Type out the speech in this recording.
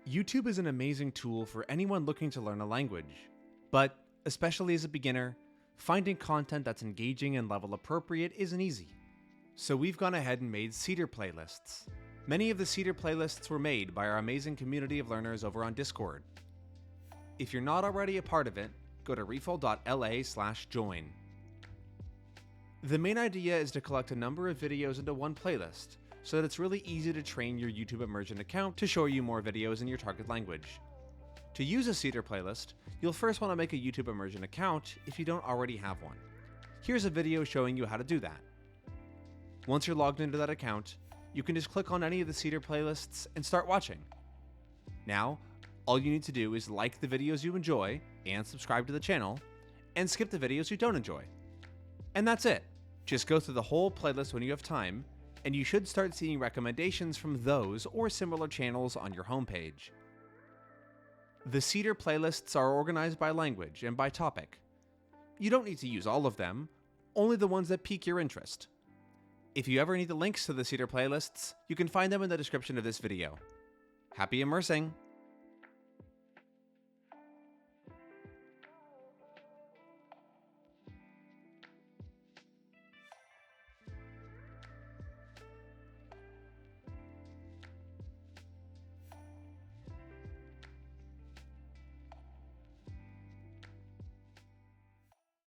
YouTube is an amazing tool for anyone looking to learn a language, but especially as a beginner, finding content that's engaging and level appropriate isn't easy. So we've gone ahead and made SEEDER playlists. Many of the SEEDER playlists were made by our amazing community of learners over on Discord. If you're not already a part of it, go to refold.la/join. The main idea is to collect a number of videos into one playlist, so that it's really easy to train your YouTube immersion account to show you more videos in your target language. To use a SEEDER playlist, you'll first want to make a YouTube immersion account if you don't already have one. Here's a video showing you how to do that. Once you're logged into that account, you can just click on any of the SEEDER playlists and start watching. Now, all you need to do is like the videos you enjoy and subscribe to the channel, and skip the videos you don't enjoy. And that's it. Just go through the whole playlist when you have time, and you should start seeing recommendations from those or similar channels on your homepage. The SEEDER playlists are organized by language and by topic. You don't need to use all of them, only the ones that pique your interest. If you ever need the links to the SEEDER playlists, you can find them in the description of this video. Happy immersing!